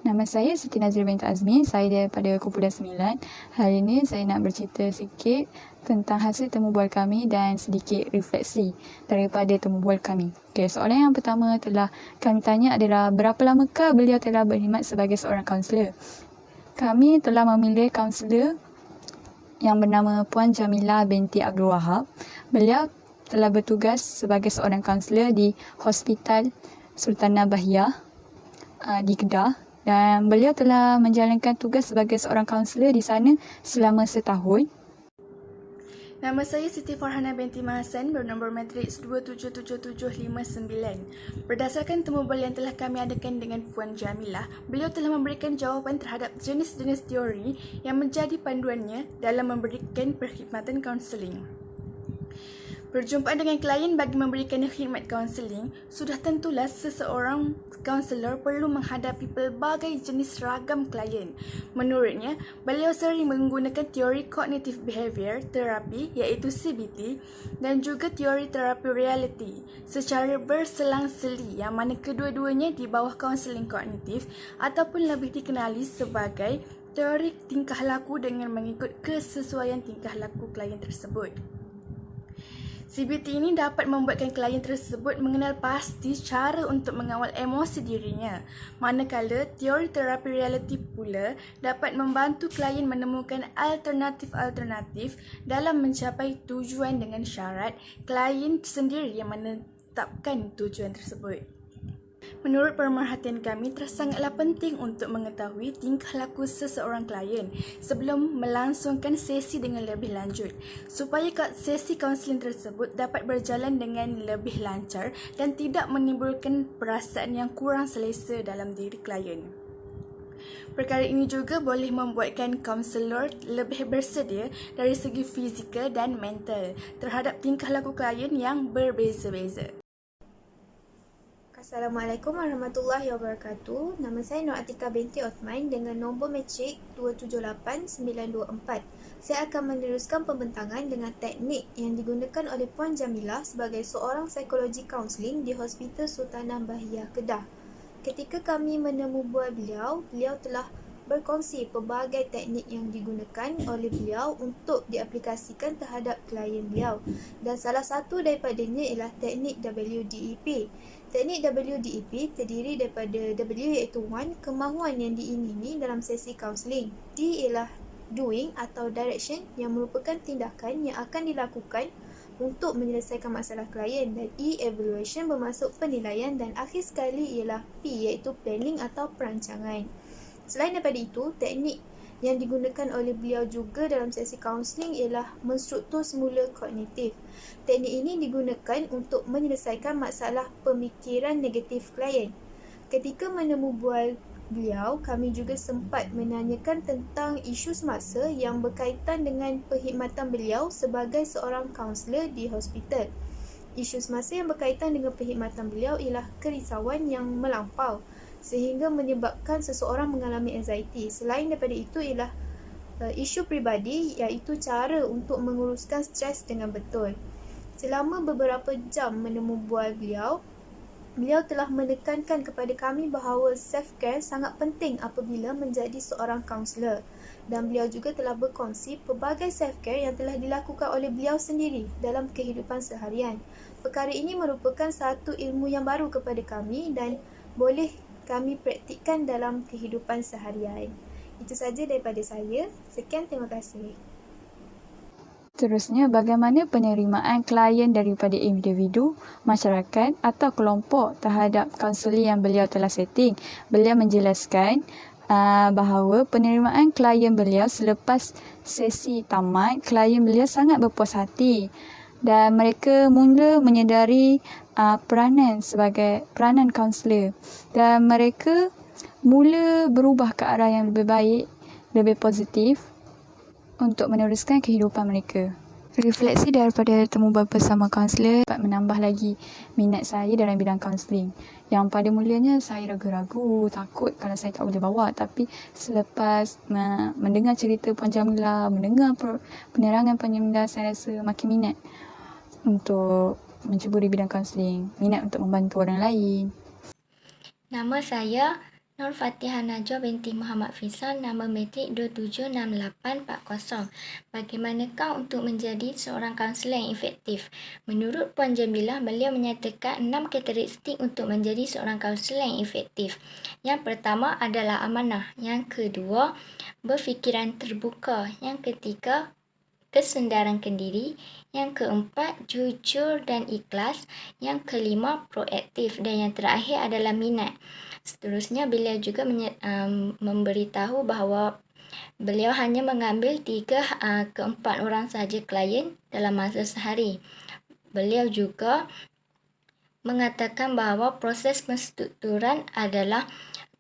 Nama saya Siti Nazira binti Azmi, saya daripada Kumpulan 9. Hari ini saya nak bercerita sikit tentang hasil temu bual kami dan sedikit refleksi daripada temu bual kami. Okey, soalan yang pertama telah kami tanya adalah berapa lamakah beliau telah berkhidmat sebagai seorang kaunselor? Kami telah memilih kaunselor yang bernama Puan Jamilah binti Abdul Wahab. Beliau telah bertugas sebagai seorang kaunselor di Hospital Sultanah Bahiyah di Kedah, dan beliau telah menjalankan tugas sebagai seorang kaunselor di sana selama setahun. Nama saya Siti Farhana binti Mahasan, bernombor matriks 277759. Berdasarkan temu bual yang telah kami adakan dengan Puan Jamilah, beliau telah memberikan jawapan terhadap jenis-jenis teori yang menjadi panduannya dalam memberikan perkhidmatan kaunseling. Berjumpa dengan klien bagi memberikan khidmat kaunseling, sudah tentulah seseorang kaunselor perlu menghadapi pelbagai jenis ragam klien. Menurutnya, beliau sering menggunakan teori Cognitive Behavior Therapy iaitu CBT dan juga teori terapi reality secara berselang-seli, yang mana kedua-duanya di bawah kaunseling kognitif ataupun lebih dikenali sebagai teori tingkah laku dengan mengikut kesesuaian tingkah laku klien tersebut. CBT ini dapat membuatkan klien tersebut mengenal pasti cara untuk mengawal emosi dirinya. Manakala teori terapi reality pula dapat membantu klien menemukan alternatif-alternatif dalam mencapai tujuan dengan syarat klien sendiri yang menetapkan tujuan tersebut. Menurut pemerhatian kami, sangatlah penting untuk mengetahui tingkah laku seseorang klien sebelum melangsungkan sesi dengan lebih lanjut, supaya sesi kaunseling tersebut dapat berjalan dengan lebih lancar dan tidak menimbulkan perasaan yang kurang selesa dalam diri klien. Perkara ini juga boleh membuatkan kaunselor lebih bersedia dari segi fizikal dan mental terhadap tingkah laku klien yang berbeza-beza. Assalamualaikum warahmatullahi wabarakatuh. Nama saya Nur Atika binti Othman dengan nombor matrik 278924. Saya akan meneruskan pembentangan dengan teknik yang digunakan oleh Puan Jamilah sebagai seorang psikologi kaunseling di Hospital Sultanah Bahiyah, Kedah. Ketika kami menemu bual beliau telah berkongsi pelbagai teknik yang digunakan oleh beliau untuk diaplikasikan terhadap klien beliau, dan salah satu daripadanya ialah teknik WDEP. Teknik WDEP terdiri daripada W iaitu one, kemahuan yang diingini dalam sesi kaunseling. D ialah doing atau direction yang merupakan tindakan yang akan dilakukan untuk menyelesaikan masalah klien, dan E evaluation bermaksud penilaian, dan akhir sekali ialah P iaitu planning atau perancangan. Selain daripada itu, teknik yang digunakan oleh beliau juga dalam sesi kaunseling ialah menstruktur semula kognitif. Teknik ini digunakan untuk menyelesaikan masalah pemikiran negatif klien. Ketika menemu bual beliau, kami juga sempat menanyakan tentang isu semasa yang berkaitan dengan perkhidmatan beliau sebagai seorang kaunselor di hospital. Isu semasa yang berkaitan dengan perkhidmatan beliau ialah kerisauan yang melampau sehingga menyebabkan seseorang mengalami anxiety. Selain daripada itu ialah isu peribadi, iaitu cara untuk menguruskan stres dengan betul. Selama beberapa jam menemu bual beliau telah menekankan kepada kami bahawa self-care sangat penting apabila menjadi seorang kaunselor, dan beliau juga telah berkongsi pelbagai self-care yang telah dilakukan oleh beliau sendiri dalam kehidupan seharian. Perkara ini merupakan satu ilmu yang baru kepada kami dan boleh kami praktikkan dalam kehidupan seharian. Itu sahaja daripada saya. Sekian, terima kasih. Terusnya, bagaimana penerimaan klien daripada individu, masyarakat atau kelompok terhadap kaunseling yang beliau telah setting? Beliau menjelaskan bahawa penerimaan klien beliau selepas sesi tamat, klien beliau sangat berpuas hati dan mereka mula menyedari peranan sebagai peranan kaunselor, dan mereka mula berubah ke arah yang lebih baik, lebih positif untuk meneruskan kehidupan mereka. Refleksi daripada temu bual bersama kaunselor dapat menambah lagi minat saya dalam bidang kaunseling. Yang pada mulanya saya ragu-ragu, takut kalau saya tak boleh bawa, tapi selepas mendengar cerita Puan Jamilah, mendengar penerangan Puan Jamilah, saya rasa makin minat untuk mencuburi bidang kaunseling, minat untuk membantu orang lain. Nama saya Nur Fatihah Najwa binti Muhammad Faisal, nama matrik 276840. Bagaimanakah untuk menjadi seorang kaunselor yang efektif? Menurut Puan Jamilah, beliau menyatakan 6 karakteristik untuk menjadi seorang kaunselor yang efektif. Yang pertama adalah amanah. Yang kedua, berfikiran terbuka. Yang ketiga, kesedaran diri. Yang keempat, jujur dan ikhlas. Yang kelima, proaktif. Dan yang terakhir adalah minat. Seterusnya, beliau juga memberitahu bahawa beliau hanya mengambil 3 ke 4 orang sahaja klien dalam masa sehari. Beliau juga mengatakan bahawa proses penstrukturan adalah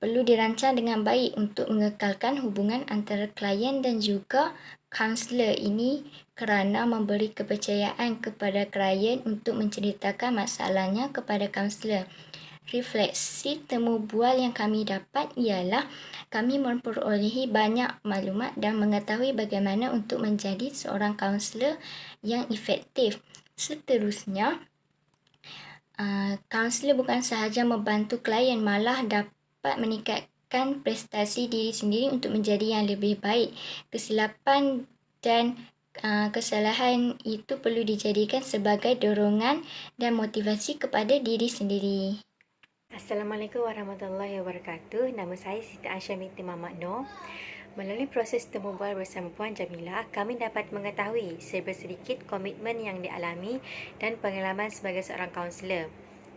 perlu dirancang dengan baik untuk mengekalkan hubungan antara klien dan juga kaunselor ini kerana memberi kepercayaan kepada klien untuk menceritakan masalahnya kepada kaunselor. Refleksi temu bual yang kami dapat ialah kami memperolehi banyak maklumat dan mengetahui bagaimana untuk menjadi seorang kaunselor yang efektif. Seterusnya, kaunselor bukan sahaja membantu klien, malah dapat meningkatkan prestasi diri sendiri untuk menjadi yang lebih baik. Kesilapan dan kesalahan itu perlu dijadikan sebagai dorongan dan motivasi kepada diri sendiri. Assalamualaikum warahmatullahi wabarakatuh. Nama saya Siti Aisyah binti Muhammad Noor. Melalui proses temu bual bersama Puan Jamilah, kami dapat mengetahui serba sedikit komitmen yang dialami dan pengalaman sebagai seorang kaunselor.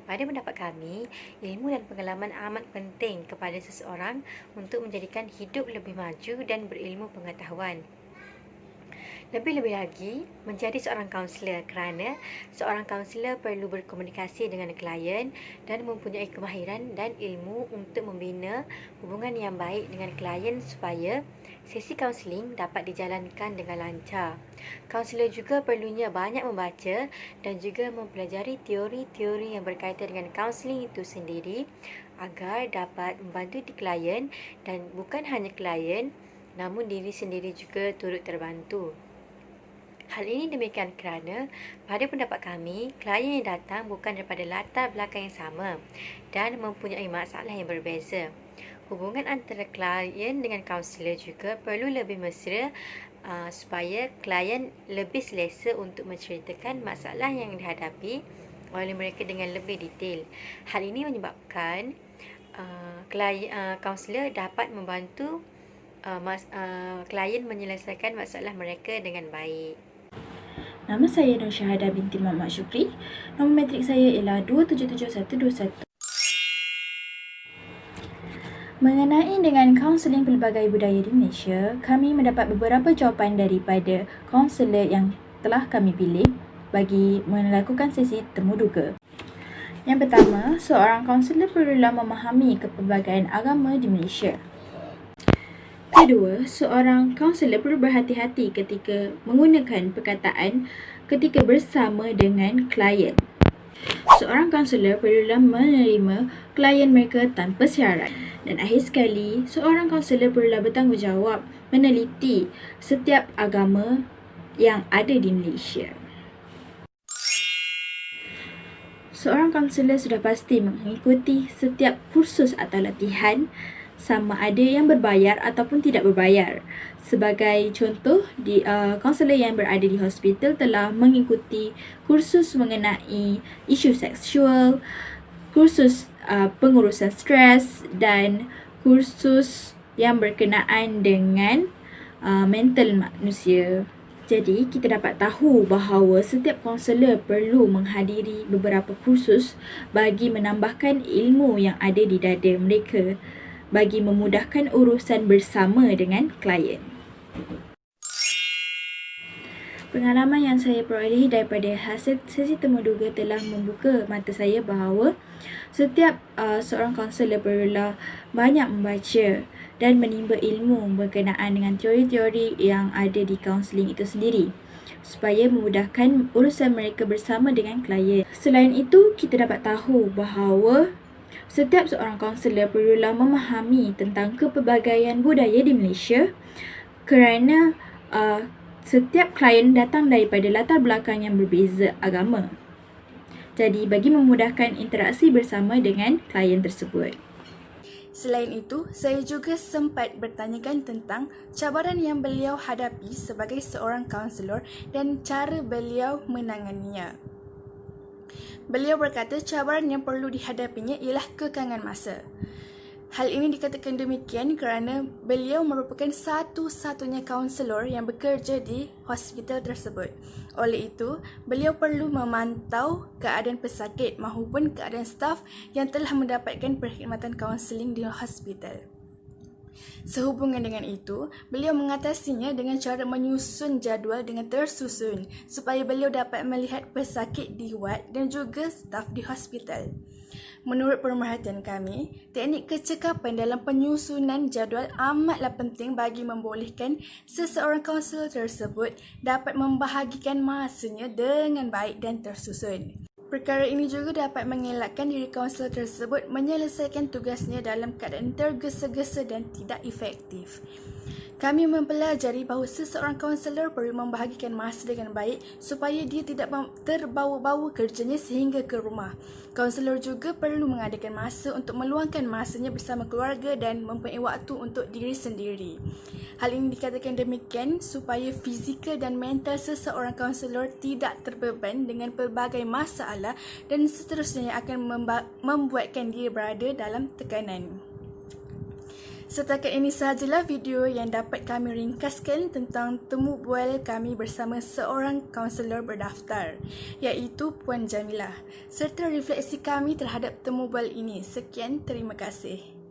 Pada pendapat kami, ilmu dan pengalaman amat penting kepada seseorang untuk menjadikan hidup lebih maju dan berilmu pengetahuan. Lebih-lebih lagi, menjadi seorang kaunselor kerana seorang kaunselor perlu berkomunikasi dengan klien dan mempunyai kemahiran dan ilmu untuk membina hubungan yang baik dengan klien supaya sesi kaunseling dapat dijalankan dengan lancar. Kaunselor juga perlunya banyak membaca dan juga mempelajari teori-teori yang berkaitan dengan kaunseling itu sendiri agar dapat membantu di klien dan bukan hanya klien namun diri sendiri juga turut terbantu. Hal ini demikian kerana pada pendapat kami, klien yang datang bukan daripada latar belakang yang sama dan mempunyai masalah yang berbeza. Hubungan antara klien dengan kaunselor juga perlu lebih mesra supaya klien lebih selesa untuk menceritakan masalah yang dihadapi oleh mereka dengan lebih detail. Hal ini menyebabkan kaunselor dapat membantu klien menyelesaikan masalah mereka dengan baik. Nama saya Nur Syahadah binti Muhammad Syukri. Nombor matrik saya ialah 277121. Mengenai dengan kaunseling pelbagai budaya di Malaysia, kami mendapat beberapa jawapan daripada kaunselor yang telah kami pilih bagi melakukan sesi temu duga. Yang pertama, seorang kaunselor perlulah memahami kepelbagaian agama di Malaysia. Kedua, seorang kaunselor perlu berhati-hati ketika menggunakan perkataan ketika bersama dengan klien. Seorang kaunselor perlulah menerima klien mereka tanpa syarat. Dan akhir sekali, seorang kaunselor perlulah bertanggungjawab meneliti setiap agama yang ada di Malaysia. Seorang kaunselor sudah pasti mengikuti setiap kursus atau latihan sama ada yang berbayar ataupun tidak berbayar. Sebagai contoh, kaunselor yang berada di hospital telah mengikuti kursus mengenai isu seksual, kursus pengurusan stres dan kursus yang berkenaan dengan mental manusia. Jadi, kita dapat tahu bahawa setiap kaunselor perlu menghadiri beberapa kursus bagi menambahkan ilmu yang ada di dada mereka bagi memudahkan urusan bersama dengan klien. Pengalaman yang saya perolehi daripada hasil sesi temu duga telah membuka mata saya bahawa setiap seorang kaunselor perlulah banyak membaca dan menimba ilmu berkenaan dengan teori-teori yang ada di kaunseling itu sendiri supaya memudahkan urusan mereka bersama dengan klien. Selain itu, kita dapat tahu bahawa setiap seorang kaunselor perlulah memahami tentang kepelbagaian budaya di Malaysia kerana setiap klien datang daripada latar belakang yang berbeza agama. Jadi, bagi memudahkan interaksi bersama dengan klien tersebut. Selain itu, saya juga sempat bertanyakan tentang cabaran yang beliau hadapi sebagai seorang kaunselor dan cara beliau menanganinya. Beliau berkata cabaran yang perlu dihadapinya ialah kekangan masa. Hal ini dikatakan demikian kerana beliau merupakan satu-satunya kaunselor yang bekerja di hospital tersebut. Oleh itu, beliau perlu memantau keadaan pesakit maupun keadaan staf yang telah mendapatkan perkhidmatan kaunseling di hospital. Sehubungan dengan itu, beliau mengatasinya dengan cara menyusun jadual dengan tersusun supaya beliau dapat melihat pesakit di ward dan juga staf di hospital. Menurut pemerhatian kami, teknik kecekapan dalam penyusunan jadual amatlah penting bagi membolehkan seseorang kaunselor tersebut dapat membahagikan masanya dengan baik dan tersusun. Perkara ini juga dapat mengelakkan diri kaunselor tersebut menyelesaikan tugasnya dalam keadaan tergesa-gesa dan tidak efektif. Kami mempelajari bahawa seseorang kaunselor perlu membahagikan masa dengan baik supaya dia tidak terbawa-bawa kerjanya sehingga ke rumah. Kaunselor juga perlu mengadakan masa untuk meluangkan masanya bersama keluarga dan mempunyai waktu untuk diri sendiri. Hal ini dikatakan demikian supaya fizikal dan mental seseorang kaunselor tidak terbeban dengan pelbagai masalah dan seterusnya yang akan membuatkan dia berada dalam tekanan. Setakat ini sahajalah video yang dapat kami ringkaskan tentang temu bual kami bersama seorang kaunselor berdaftar, iaitu Puan Jamilah, serta refleksi kami terhadap temu bual ini. Sekian, terima kasih.